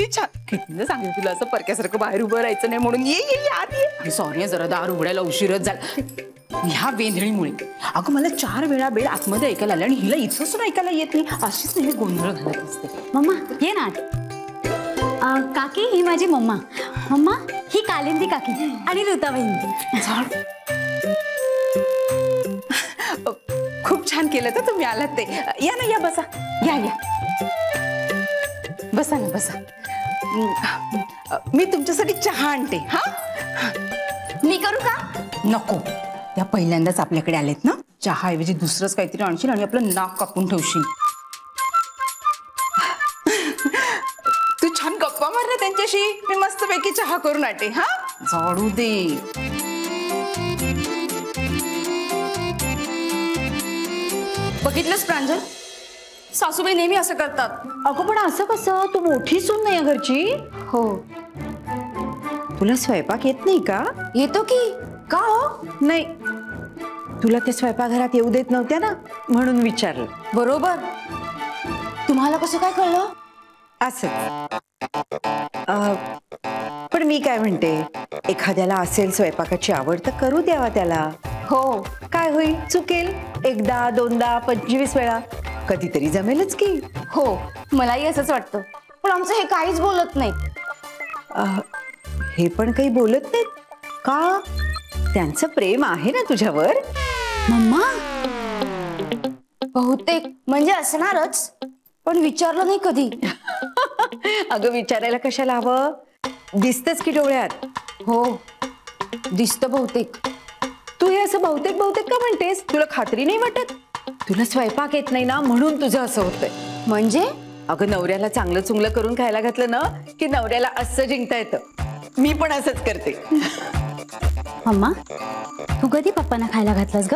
किती छान. किती सांगेल तुला असं परक्यासारखं बाहेर उभं राहायचं नाही म्हणून. ये ये आत ये. सॉरी जरा दार उघडायला उशीरच झाला ह्या वेंधळीमुळे. अगं मला 4 वेळा बेल आतमध्ये ऐकायला आलं आणि हिला इथं सुद्धा ऐकायला येत नाही. अशीच नाही गोंधळ घालत असते. मम्मा ये ना. काकी ही माझी मम्मा. मम्मा ही कालिंदी काकी आणि ऋताबाई. खूप छान केलं तर तुम्ही आलात ते. या ना या बसा. या या बसा ना बसा. मी तुमच्यासाठी चहा आणते. हा मी करू का? नको. या पहिल्यांदाच आपल्याकडे आलेत ना. चहाऐवजी दुसरंच काहीतरी आणशील आणि आपलं नाक कापून ठेवशील. तू छान गप्पा मार ना त्यांच्याशी. मी मस्तपैकी चहा करून आणते. हा झाडू दे. बघितलंस प्रांजल, सासूबाई नेहमी असं करतात. अगं पण असं कसं? तू मोठी सून नाही घरची. हो. तुला स्वयंपाक येत नाही का? येतो की. का हो? नाही, तुला त्या स्वयंपाकघरात येऊ देत नव्हत्या ना म्हणून विचारलं. बरोबर. तुम्हाला कसं काय कळलं? असं. पण मी काय म्हणते, एखाद्याला असेल स्वयंपाकाची आवड तर करू द्यावा त्याला. हो. काय होईल? चुकेल 1दा 2दा 25 वेळा, कधीतरी जमेलच की. हो मलाही असंच वाटतं. पण आमचं हे काहीच बोलत नाही. हे पण काही बोलत नाहीत का? त्यांचं प्रेम आहे ना तुझ्यावर. मम्मा बहुतेक म्हणजे असणारच, पण विचारलं नाही कधी. अगं विचारायला कशाला हवं? दिसतच की डोळ्यात. हो दिसतं बहुतेक. तू हे असं बहुतेक बहुतेक का म्हणतेस? तुला खात्री नाही वाटत? तुला स्वयंपाक येत नाही ना म्हणून तुझं असं होतंय. म्हणजे? अगं नवऱ्याला चांगलं चुंगलं करून खायला घातलं ना की नवऱ्याला असं जिंकता येतं. मी पण असंच करते. मम्मा तू कधी पप्पांना खायला घातलंस ग?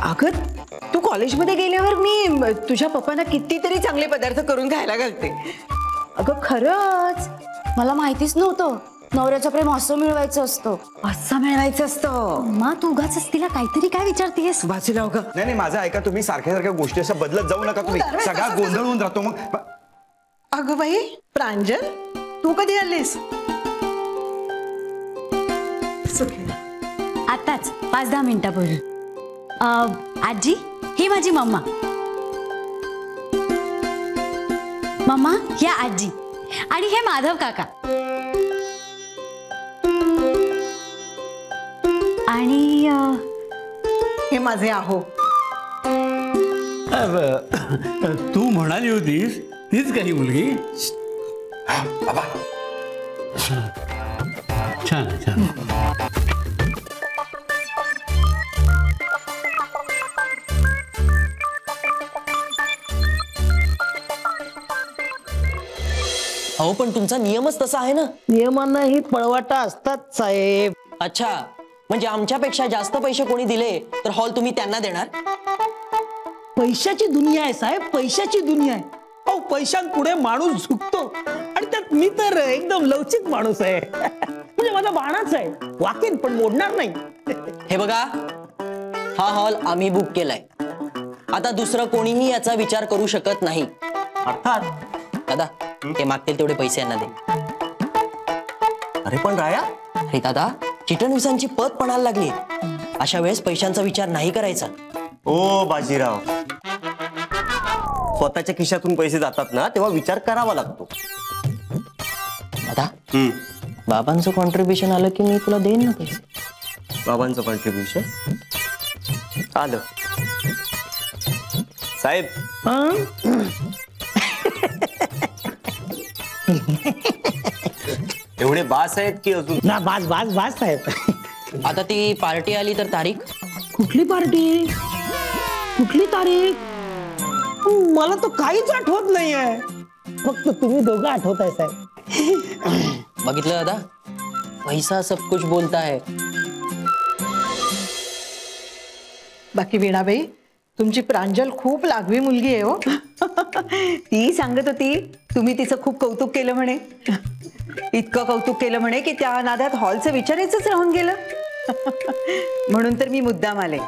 अगं तू कॉलेजमध्ये गेल्यावर मी तुझ्या पप्पांना कितीतरी चांगले पदार्थ करून खायला घालते. अगं खरंच. मला माहितीच नव्हतं नवऱ्याचं प्रेम असं मिळवायचं असतं. असं मिळवायचं असतं. मम्मा तू उगाच तिला काहीतरी काय विचारतेस? बाजूला हो. नाही नाही माझं ऐका. तुम्ही सारख्या गोष्टी असं बदलत जाऊ नका. तुम्ही सगळा गोंधळ होऊन राहतो मग. अगं बाई प्रांजल, तू कधी आलीस? आताच 5-10 मिनिटापूर्वी. आजी ही माझी मम्मा. मम्मा या आजी आणि हे माधव काका आणि हे माझे आहो. तू म्हणाली होतीस तीच काही मुलगी. बाबा छान छान. अहो पण तुमचा नियमच तसा आहे ना. नियमांना ही पळवाटा असतात साहेब. अच्छा म्हणजे आमच्यापेक्षा जास्त पैसे कोणी दिले तर हॉल तुम्ही त्यांना देणार? पैशाची दुनिया आहे साहेब, पैशाची दुनिया आहे. अहो पैशांपुढे माणूस झुकतो आणि त्यात मी तर एकदम लवचिक माणूस आहे. म्हणजे माझा बाणाच आहे, वाकेन पण मोडणार नाही. हे बघा हा हॉल आम्ही बुक केलाय. आता दुसरं कोणीही याचा विचार करू शकत नाही. अर्थात दादा ते मागतील तेवढे पैसे यांना दे. अरे पण राया. अरे दादा चिटणवीसांची पत पणाला लागली. अशा वेळेस पैशांचा विचार नाही करायचा. ओ बाजीराव, स्वतःच्या खिशातून पैसे जातात ना तेव्हा विचार करावा लागतो. दादा बाबांचं कॉन्ट्रीब्युशन आलं की मी तुला देईन ना पैसे. बाबांचं कॉन्ट्रीब्युशन आलं साहेब. एवढे बास आहेत की अजून? ना बास बास बास साहेब. आता ती पार्टी आली तर तारीख? कुठली पार्टी? कुठली तारीख? मला तो काहीच आठवत नाहीये. फक्त तुम्ही दोघं आठवताय साहेब. बघितलं दादा पैसा सब कुछ बोलता है. बाकी वीणाबाई तुमची प्रांजल खूप लागवी मुलगी आहे हो. ती सांगत होती तुम्ही तिचं खूप कौतुक केलं म्हणे. इतकं कौतुक केलं म्हणे की त्या नादात हॉलचं विचारायचंच राहून गेलं. म्हणून तर मी मुद्दाम आले.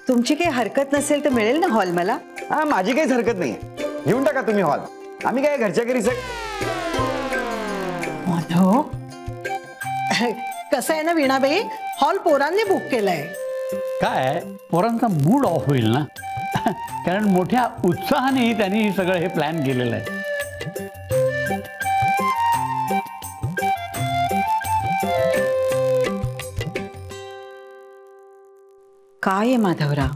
तुमची काही हरकत नसेल तर मिळेल ना हॉल मला? हा माझी काहीच हरकत नाही. घेऊन टाका तुम्ही हॉल. आम्ही काय घरच्या घरी माधव कसं आहे ना वीणाबाई, हॉल पोरांनी बुक केलाय. काय पोरांचा मूड ऑफ होईल ना कारण मोठ्या उत्साहाने त्यांनी सगळं हे प्लॅन केलेलं आहे. काय आहे माधवराव,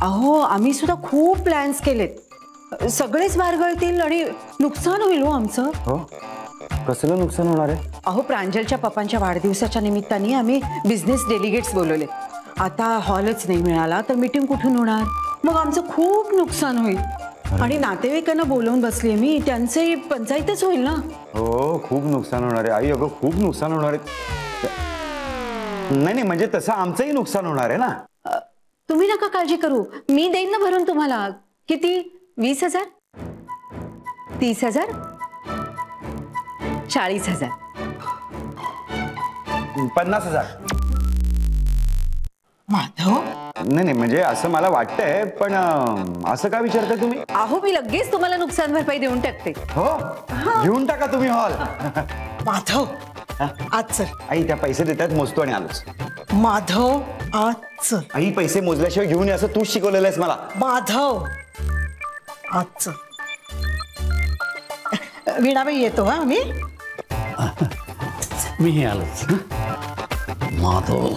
अहो आम्ही सुद्धा खूप प्लॅन्स केलेत, सगळेच बारगळतील आणि नुकसान होईल हो आमचं. हो, कसलं नुकसान होणार आहे? अहो प्रांजलच्या पप्पांच्या वाढदिवसाच्या निमित्ताने आम्ही बिझनेस डेलिगेट्स बोलवले. आता हॉलच नाही मिळाला तर मीटिंग कुठून होणार, मग आमचं खूप नुकसान होईल. आणि नातेवाईकांना बोलवून बसले मी, त्यांचे पंचायतच होईल ना. हो, खूप नुकसान होणार आहे आई. अगं खूप नुकसान होणार आहे. नाही म्हणजे तसं आमचंही नुकसान होणार आहे ना. तुम्ही नका काळजी करू, मी देईन ना भरून तुम्हाला. किती? 20,000, 30,000, 40,000, 50,000. माधव नाही म्हणजे असं मला वाटतंय, पण असं का विचारताय तुम्ही? अहो मी लगेच तुम्हाला नुकसान भरपाई देऊन टाकते. हो, घेऊन टाका तुम्ही हॉल. माधव आज चल. आई त्या पैसे देतात, मोजतो आणि आलोच. माधव आज चल. आई पैसे मोजल्याशिवाय घेऊन ये असं तूच शिकवलेलं आहेस मला. माधव आज चल. वीणाबाई येतो हा आम्ही. मीही आलोच. माधव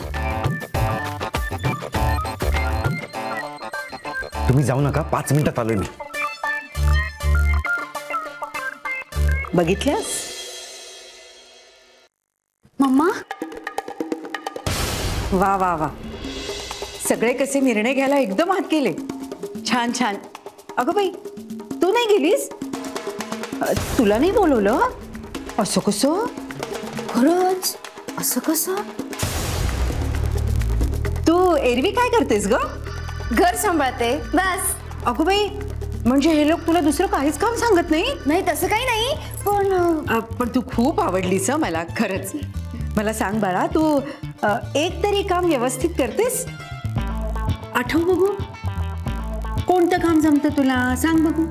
तुम्ही जाऊ नका, 5 मिनिटात आलोय मी. बघितल्यास मम्मा वा वा वा, सगळे कसे निर्णय घ्यायला एकदम आत गेले. छान छान. अगं बाई तू नाही गेलीस? तुला नाही बोलवलं? असं कसं? खरंच असं कसं? तू एरवी काय करतेस ग? घर सांभाळते बस. अगं बाई, म्हणजे हे लोक तुला दुसरं काहीच काम सांगत नाही? नाही तसं काही नाही, पण तू खूप आवडलीस मला खरंच. मला सांग बाळा, तू एक तरी काम व्यवस्थित करतेस? आठव बघू, कोणतं काम जमतं तुला, सांग बघू.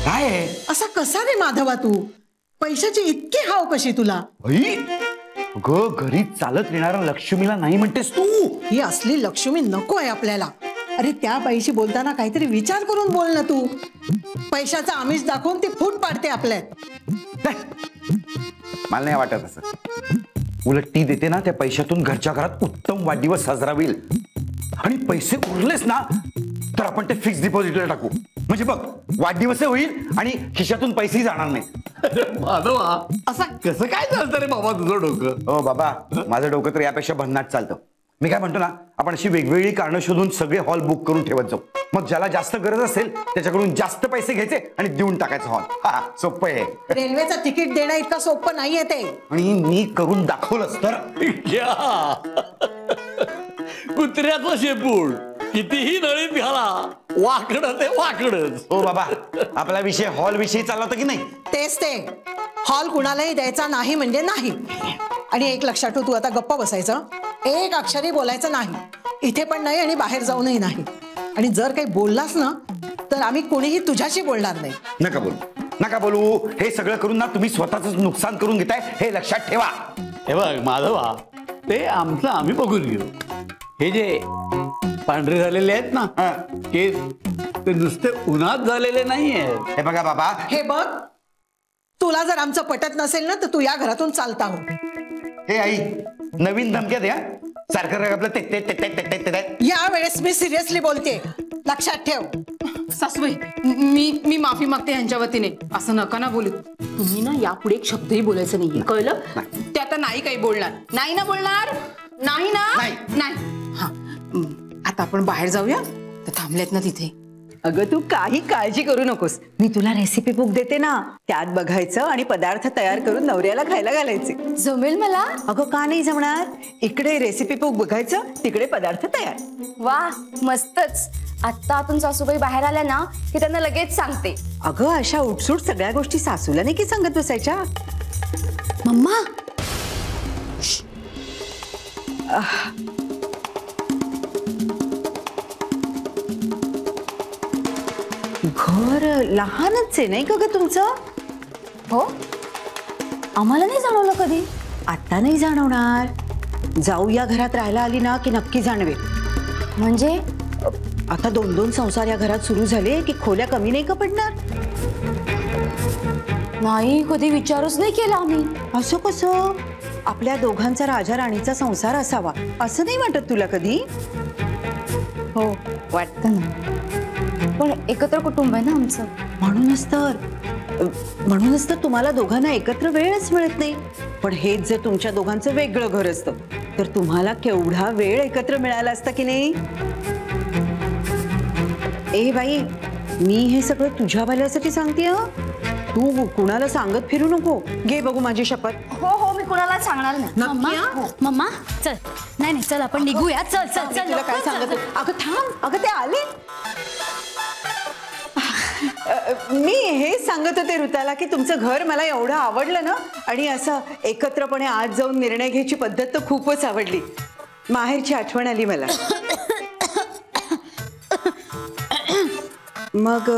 काय आहे? असा कसा रे माधवा तू? पैशाची इतकी हाव कशी तुला? आई, ग घरी चालत येणाऱ्या लक्ष्मीला नाही म्हणतेस तू? ही असली लक्ष्मी नको आहे आपल्याला. अरे त्या बाईशी बोलताना काहीतरी विचार करून बोल ना तू. पैशाचा आमिष दाखवून ती फूट पाडते आपल्यात. मला नाही वाटत असं. उलट ती देते ना त्या पैशातून घरच्या घरात उत्तम वाढदिवस साजरा होईल. आणि पैसे उरलेच ना तर आपण ते फिक्स डिपॉझिटला टाकू. म्हणजे बघ, वाढदिवस होईल आणि खिशातून पैसेही जाणार नाही. माधवा असा कसं काय चालतं रे बाबा तुझं डोकं? हो बाबा, माझं डोकं तर यापेक्षा भन्नाट चालतं. मी काय म्हणतो ना, आपण अशी वेगवेगळी कारणं शोधून सगळे हॉल बुक करून ठेवत जाऊ. मग ज्याला जास्त गरज असेल त्याच्याकडून जास्त पैसे घ्यायचे आणि देऊन टाकायचं हॉल. हा, सोपं आहे. रेल्वेचं तिकीट देणं इतकं सोपं नाहीये ते. आणि मी करून दाखवलंच तर. कुत्र्याचा शेपूट कितीही नळीत घाला, वाकडं ते वाकडच. हो बाबा, आपला विषय हॉल विषयी चालला होता की नाही? तेच ते. हॉल कुणालाही द्यायचा नाही म्हणजे नाही. आणि एक लक्षात ठेव, तू आता गप्पा बसायचं, एक अक्षरही बोलायचं नाही. इथे पण नाही आणि बाहेर जाऊनही नाही. आणि जर काही बोललास ना तर आम्ही कोणीही तुझ्याशी बोलणार नाही. नका बोलू, नका बोलू. हे सगळं करून ना तुम्ही स्वतःच नुकसान करून घेताय, हे लक्षात ठेवा. हे बघ माधवा, ते आमचं आम्ही बघून घेऊ. हे जे पांढरे झालेले आहेत ना केस, ते नुसते उन्हात झालेले नाही आहेत. हे बघा बाबा, हे बघ, तुला जर आमचं पटत नसेल ना तर तू या घरातून चालता हो. हे आई, नवीन धमक्या द्या सारखं आपलं ते. या वेळेस मी सिरियसली बोलते, लक्षात ठेव. सासूबाई, मी माफी मागते यांच्या वतीने. असं नका ना बोलू. तुम्ही ना यापुढे एक शब्दही बोलायचं नाहीये, कळलं? ते आता नाही काही बोलणार. नाही ना बोलणार? नाही ना? नाही. हा, आता आपण बाहेर जाऊया. तर थांबलेत ना तिथे. अगं तू काही काळजी करू नकोस, मी तुला रेसिपी बुक देते ना, त्यात बघायचं आणि पदार्थ तयार करून नवऱ्याला खायला घालायचे. जमेल मला? अगं का नाही जमणार? इकडे रेसिपी बुक बघायचं, तिकडे पदार्थ तयार. वा मस्तच. आत्ता आपण सासूबाई बाहेर आल्या ना की त्यांना लगेच सांगते. अगं अशा उठसूट सगळ्या गोष्टी सासूला नाही की सांगत बसायच्या. मम्मा घर लहानच आहे नाही का ग तुमचं? हो, आम्हाला नाही जाणवलं कधी. आता नाही जाणवणार. जाऊ या घरात राहायला आली ना की नक्की जाणवे. म्हणजे आता 2-2 संसार या घरात सुरू झाले की खोल्या कमी नाही का पडणार? नाही, कधी विचारच नाही केला आम्ही. असं कसं? आपल्या दोघांचा राजा राणीचा संसार असावा असं नाही वाटत तुला कधी? हो, वाटतं ना. पण एकत्र कुटुंब आहे ना आमचं. म्हणूनच तर तुम्हाला दोघांना एकत्र वेळच मिळत नाही. पण हेच जर तुमच्या दोघांचं वेगळं घर असतं तर तुम्हाला केवढा वेळ एकत्र मिळाला असता की नाही? ए बाई, मी हे सगळं तुझ्या भल्यासाठी सांगते हं. तू कुणाला सांगत फिरू नको. घे बघू माझी शपथ. हो हो, मी कुणाला सांगणार नाही. मम्मा, मम्मा चल. नाही चल आपण निघूया. चल चल चल. तुला काय सांगत? अगं थांब, अगं ते आले. मी हे सांगत होते ऋताला की तुमचं घर मला एवढं आवडलं ना, आणि असं एकत्रपणे आज जाऊन निर्णय घ्यायची पद्धत तर खूपच आवडली. माहेरची आठवण आली मला. मग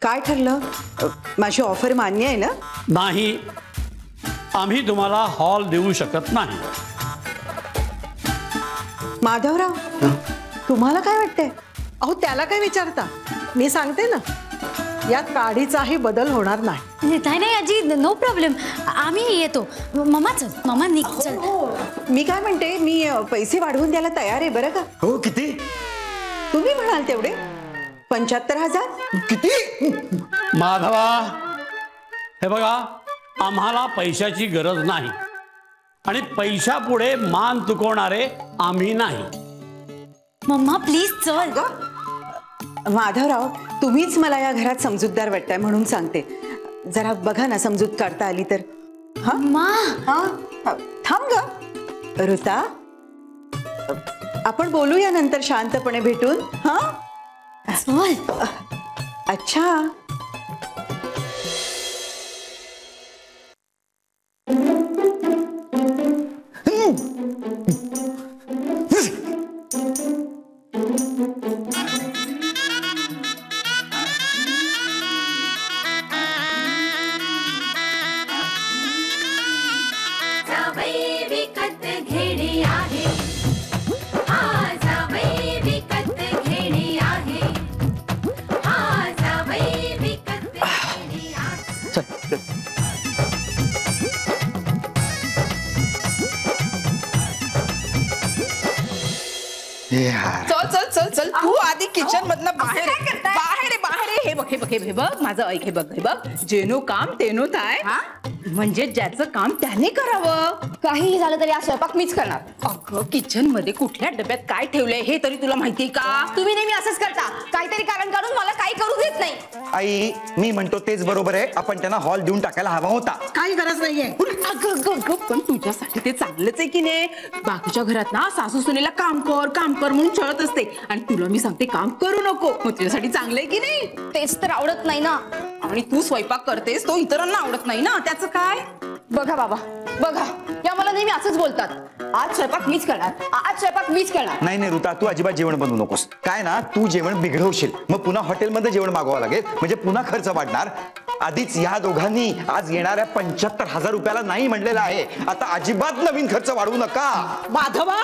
काय ठरलं? माझी ऑफर मान्य आहे ना? नाही, आम्ही तुम्हाला हॉल देऊ शकत नाही. माधवराव, तुम्हाला काय वाटतंय? अहो त्याला काय विचारता, मी सांगते ना, यात काडीचाही बदल होणार नाही. नाही आजी, नो प्रॉब्लेम. आम्ही येतो. मम्मा चल, मम्मा निघ चल. मी काय म्हणते, मी पैसे वाढवून द्यायला तयार आहे बरं का? हो, किती? तुम्ही म्हणाल तेवढे. 75,000. किती? माधवा, हे बघा, आम्हाला पैशाची गरज नाही आणि पैशापुढे मान चुकवणारे आम्ही नाही. मम्मा प्लीज चल. माधवराव, तुम्हीच मला या घरात समजूतदार वाटताय म्हणून सांगते. जरा बघा ना, समजूत काढता आली तर. हा मम्मा, हा, थांब ग ऋता, आपण बोलूया नंतर शांतपणे भेटून. हा चल. अच्छा. चल चल चल चल, तू आधी किचन मधनं बाहेर बाहेर बाहेर. हे बघ हे बघ हे बघ माझं ऐक. हे बघ हे बघ, जेनो काम तेनो थाय. म्हणजे ज्याचं काम त्याने करावं. काहीही झालं तरी आज स्वयंपाक मीच करणार. अगं, किचन मध्ये कुठल्या डब्यात काय ठेवलंय हे तरी तुला माहितीये का? तुम्ही नेहमी असंच करता, काहीतरी कारण काढून मला काही करू देत नाही. आई, मी म्हणतो तेच बरोबर आहे. आपण त्यांना हॉल देऊन टाकायला हवा होता. काही गरज नाहीये. अगं, पण तुझ्यासाठी ते चांगलंच आहे की नाही? बाकीच्या घरात ना सासू सुनेला काम कर म्हणून छळत असते, आणि तुला मी सांगते काम करू नको. मग तुझ्यासाठी चांगलंय की नाही? तेच तर आवडत नाही ना. आणि तू स्वयंपाक करतेस तो इतरांना आवडत नाही ना, त्याचं काय? बघा बाबा, बघा, या मला नेहमी असंच बोलतात. आज स्वयंपाक मीच करणार, आज स्वयंपाक मीच करणार. नाही नाही ऋता, तू अजिबात जेवण बनवू नकोस. काय ना, तू जेवण बिघडवशील, मग पुन्हा हॉटेलमध्ये जेवण मागवावं लागेल, म्हणजे पुन्हा खर्च वाढणार. आधीच या दोघांनी आज येणाऱ्या 75,000 रुपयाला नाही म्हणलेलं आहे. आता अजिबात नवीन खर्च वाढवू नका. माधवा,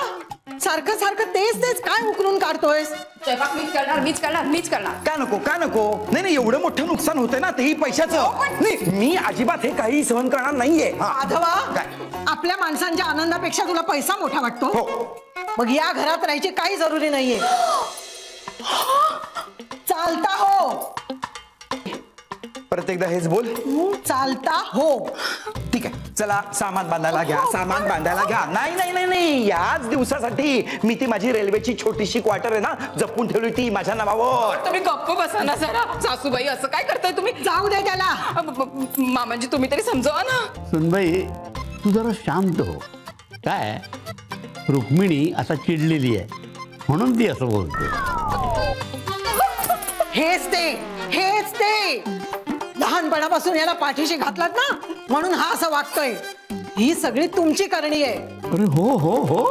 सारखं सारखं तेच काय उकरून काढतोयस? स्वयंपाक मीच करणार, मीच करणार, मीच करणार. का नको, का नको? नाही एवढं मोठं नुकसान होतंय ना, तेही पैशाचं. नाही, मी अजिबात हे काही सहन करणार नाहीये. माधवा, काय? आपल्या माणसांच्या आनंदापेक्षा तुला पैसा मोठा वाटतो? हो. मग या घरात राहायची काही जरुरी नाहीये. चालता हो. परत एकदा हेच बोल. चालता हो. ठीक आहे, चला सामान बांधायला घ्या, सामान बांधायला घ्या. नाही नाही नाही नाही, याच दिवसासाठी मी ती माझी रेल्वेची छोटीशी क्वार्टर आहे ना, जपून ठेवली ती माझ्या नावावर. तुम्ही गप्प बसा ना जरा. सासूबाई, असं काय करताय तुम्ही? जाऊ दे त्याला. मामाजी, तुम्ही तरी समजावा ना. सुनबाई, तू जरा शांत हो. काय, रुक्मिणी आता चिडलेली आहे म्हणून ती असं बोलते. हेच ते लहानपणापासून याला पाठीशी घातलात ना, म्हणून हा असं वागतोय. ही सगळी तुमची करणी आहे. अरे हो हो हो,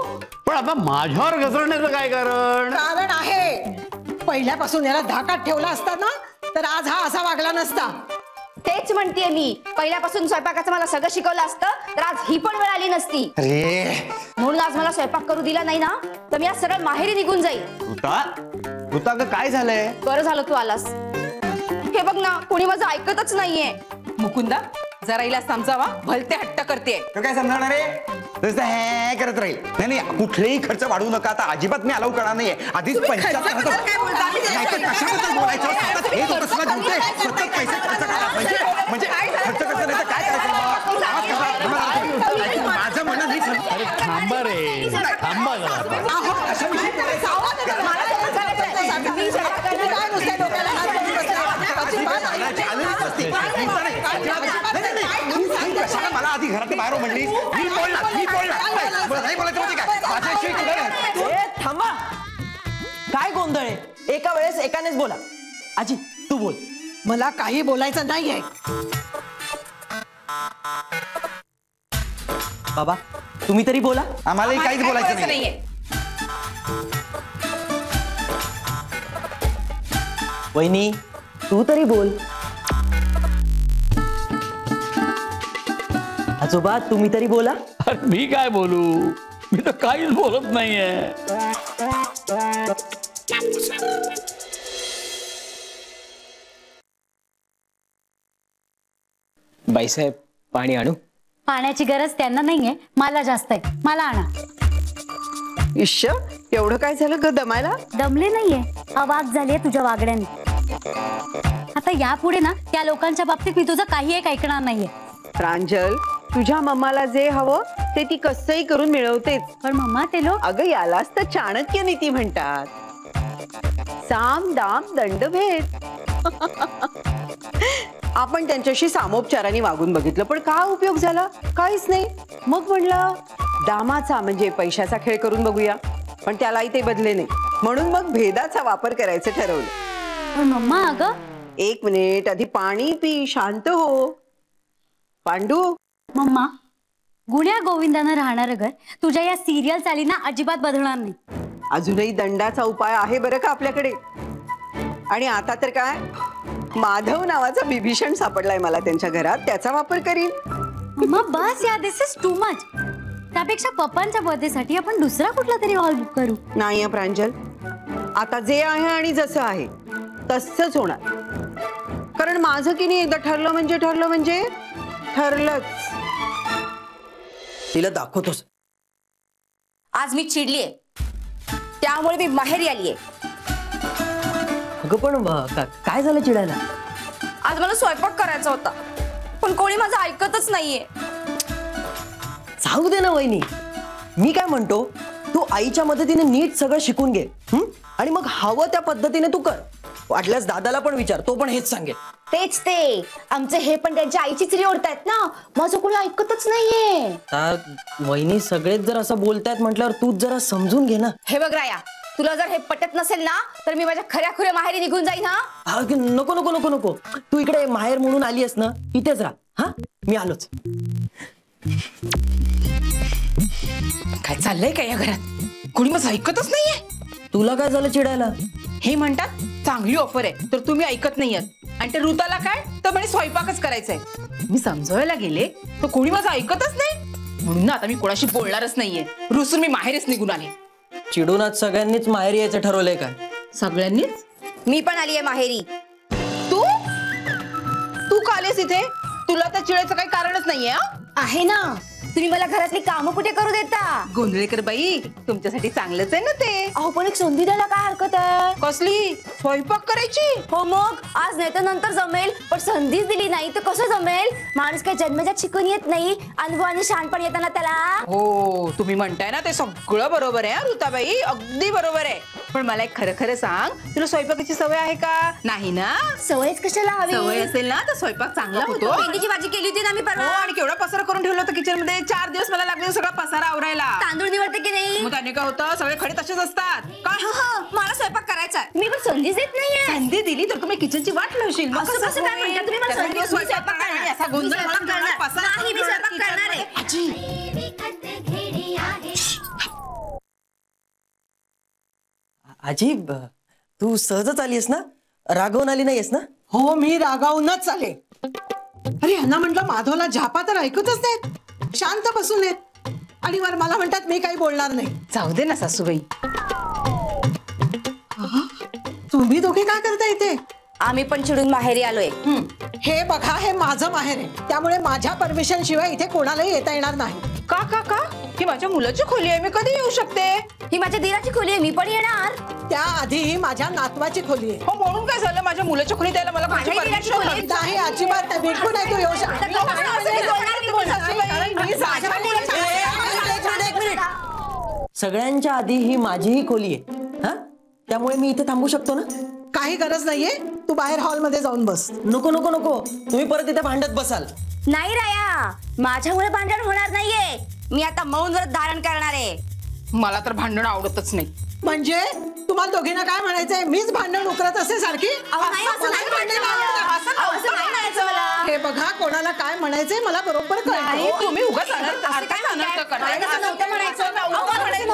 पण आता माझ्यावर घसरण्याचं काय कारण? कारण आहे पहिल्यापासून याला धाकात ठेवला असता ना तर आज हा असा वागला नसता. तेच म्हणतेय मी, पहिल्यापासून स्वयंपाकाचं मला सगळं शिकवलं असतं तर आज ही पण वेळ आली नसती. अरे म्हणून आज मला स्वयंपाक करू दिला नाही ना तर मी आज सरळ माहेरी निघून जाईल. ऋता ग काय झालंय? बरं झालं तू आलास. हे बघ ना, कोणी माझं ऐकतच नाहीये. मुकुंदा जरा हिला समजावा, भलते हट्ट करते. तो काय समजणार आहे? नुसतं हे करत राहील. नाही नाही, कुठलेही खर्च वाढवू नका. आता अजिबात मी अलाउ करणार नाहीये. आधीच 75,000 नाही तर कशाबद्दल बोलायचं? सतत हेच होत असलं तुमचे. सतत पैसे खर्च करा. म्हणजे खर्च कसं नाही तर काय करायचं? माझं म्हणणं नाही. अरे थांबा रे, थांबा जरा. अशाविषयी कशाला मला आधी घरात बाहेर म्हणली? मी बोलला मला नाही बोलायचं म्हणजे काय? माझ्याशिवाय तुला नाही. ए, थांबा. काय गोंधळ आहे? एका वेळेस एकानेच बोला. आजी तू बोल. मला काही बोलायचं नाहीये. बाबा तुम्ही तरी बोला. आम्हालाही काहीच बोलायचं नाही. नाहीये. वहिनी तू तरी बोल. आजोबा तुम्ही तरी बोला. अरे मी काय बोलू? मी तर काहीच बोलत नाहीये. बाईसाहेब पाणी आणू? पाण्याची गरज त्यांना नाहीये, मला जास्त आहे. मला आणा. इश्य एवढं काय झालं ग दमायला? दमले नाहीये, अवाक झालीये तुझ्या वागण्याने. आता यापुढे ना त्या लोकांच्या बाबतीत मी तुझं काही एक ऐकणार नाहीये. प्रांजल, तुझ्या मम्माला जे हवं ते ती कसंही करून मिळवतेच. पण मम्मा ते लोक अगं यालाच तर चाणक्य नीती म्हणतात. साम दाम दंडभेद. आपण त्यांच्याशी सामोपचाराने वागून बघितलं पण काय उपयोग झाला? काहीच नाही. मग म्हणलं दामाचा म्हणजे पैशाचा खेळ करून बघूया, पण त्यालाही ते बदले नाही. म्हणून मग भेदाचा वापर करायचं ठरवलं. पण मम्मा अगं. एक मिनिट, आधी पाणी पी, शांत हो. पांडू. मम्मा गुण्या गोविंदानं राहणारं घर तुझ्या या सिरियल चालीना अजिबात बदलणार नाही. अजूनही दंडाचा उपाय आहे बरं का आपल्याकडे. आणि आता तर काय, माधव नावाचा बिभीषण सापडलाय मला त्यांच्या घरात, त्याचा वापर करीन. मम्मा बस या, दिस इज टू मच. त्यापेक्षा पप्पांच्या बर्थडे साठी आपण दुसरा कुठला तरी हॉल बुक करू. नाही प्रांजल, आता जे आहे आणि जसं आहे तसंच होणार. कारण माझं की नाही एकदा ठरलं म्हणजे ठरलंच. तिला दाखवतोस. आज मी चिडलीये त्यामुळे मी माहेरी आलीये. अगं पण काय झालं चिडायला? आज मला स्वयंपाक करायचा होता पण कोणी माझं ऐकतच नाहीये. सांगू दे ना वहिनी. मी काय म्हणतो, तू आईच्या मदतीने नीट सगळं शिकून घे. आणि मग हवं त्या पद्धतीने तू कर. वाटल्यास दादाला पण विचार, तो पण हेच सांगेल. तेच ते, आमचे हे पण त्यांच्या आईचीच री ओढतायत ना. माझं कोणी ऐकतच नाहीये. वहिनी सगळेच जर असं बोलतायत म्हटल्यावर तूच जरा समजून घे ना. हे बघ राया, तुला जर हे पटत नसेल ना तर मी माझ्या खऱ्या खुऱ्या माहेरी निघून जाईन. हा नको नको नको नको. तू इकडे माहेर म्हणून आली आहेस ना, इथेच राहा. हा मी आलोच. काय चाललंय का या घरात? कोणी माझं ऐकतच नाहीये. तुला काय झालं चिडायला? हे म्हणतात चांगली ऑफर आहे तर तुम्ही ऐकत नाहीयेत. आणि ते ऋताला काय तर म्हणे स्वयंपाकच करायचंय. मी समजावायला गेले तर कोणी माझं ऐकतच नाही. म्हणून ना आता मी कोणाशी बोलणारच नाहीये. रुसून मी माहेरच निघून आले. चिडून आज सगळ्यांनीच माहेर यायचं ठरवलंय काय? सगळ्यांनीच? मी पण आलीये माहेरी. तू का आलीस इथे? तुला तर चिडायचं काही कारणच नाहीये. आहे ना, तुम्ही मला घरातली कामं कुठे करू देता? गोंधळेकर बाई, तुमच्यासाठी चांगलंच आहे ना ते. अहो पण एक संधी द्यायला काय हरकत आहे? कसली? स्वयंपाक करायची? हो मग आज नाही तर नंतर जमेल, पण संधीच दिली नाही तर कसं जमेल? माणूस काही जन्मजात शिकून येत नाही, अनुभव आणि शहाणपण येताना त्याला. हो तुम्ही म्हणताय ना ते सगळं बरोबर आहे ऋताबाई, अगदी बरोबर आहे. पण मला एक खरं खरं सांग, तुला स्वयंपाकाची सवय आहे का? नाही ना? सवयच कशाला हवी? सवय असेल ना तर स्वयंपाक चांगला होतो. भेंडीची भाजी केली होती ना मी परवा. आणि केवढा पसारा करून ठेवला होता किचन मध्ये. 4 दिवस मला लागले सगळा पसारा आवरायला. तांदूळ निवडते की नाही? मग त्याने काय होतं, सगळे खडे तसेच असतात. काय मला स्वयंपाक करायचा आहे. मी पण संधी देत नाहीये. संधी दिली तर तुम्ही किचनची वाट लावशील. मग असं कसं काय म्हणता तुम्ही? मला संधी देऊन स्वयंपाक करणार. असा गोंधळ मी स्वयंपाक मला करणार. पसारा नाही, मी स्वयंपाक करणार आहे. आजी तू सहजच आलीस ना, रागवून आली नाहीयेस ना? हो, मी रागावूनच आले. अरे यांना म्हटलं माधवला झापा तर ऐकतच नाहीत, शांत बसून येत आणि वर मला म्हणतात मी काही बोलणार नाही. जाऊ दे ना सासूबाई. तुम्ही दोघे काय करता इथे? आम्ही पण चिडून माहेरी आलोय. हे बघा, हे माझं माहेर आहे, त्यामुळे माझ्या परमिशन शिवाय इथे कोणालाही येता येणार नाही. का का का ही माझ्या मुलाची खोली आहे, मी कधी येऊ शकते? ही माझ्या दिराची खोली आहे, मी पण येणार. त्याआधी ही माझ्या नातवाची खोली आहे. हो म्हणून काय झालं, माझ्या मुलाच्या खोलीत यायला मला माझ्या कोणाची दिराची permission खोली आहे. हवी? नाही, अजिबात नाही, बिलकुल नाही तू येऊ शकत. मी असं नाही बोलणार, मी बोलणार नाही. कारण मी माझ्या मुलाच्या- एक मिनिट. सगळ्यांच्या आधी ही माझीही खोली आहे, हा? त्यामुळे मी इथे थांबू शकतो ना? काही गरज नाहीये, तू बाहेर हॉलमध्ये जाऊन बस. नको नको नको, तुम्ही परत इथे भांडत बसाल. नाही राया, माझ्यामुळे भांडण होणार नाहीये. मी आता मौन व्रत धारण करणार आहे. मला तर भांडण आवडतच नाही. म्हणजे तुम्हाला दोघींना काय म्हणायचंय? मीच भांडण उकरत असे सारखी? अहो, नाही, असं नाही म्हणायचं मला. असं नाही म्हणायचं मला. हे बघा, कोणाला काय म्हणायचंय मला बरोबर नाही, कळतं. तुम्ही उगाच अनर्थ- असं काय अनर्थ म्हणताय? करताय. मला तसं नव्हतं म्हणायचं. असं नव्हतं म्हणायचं.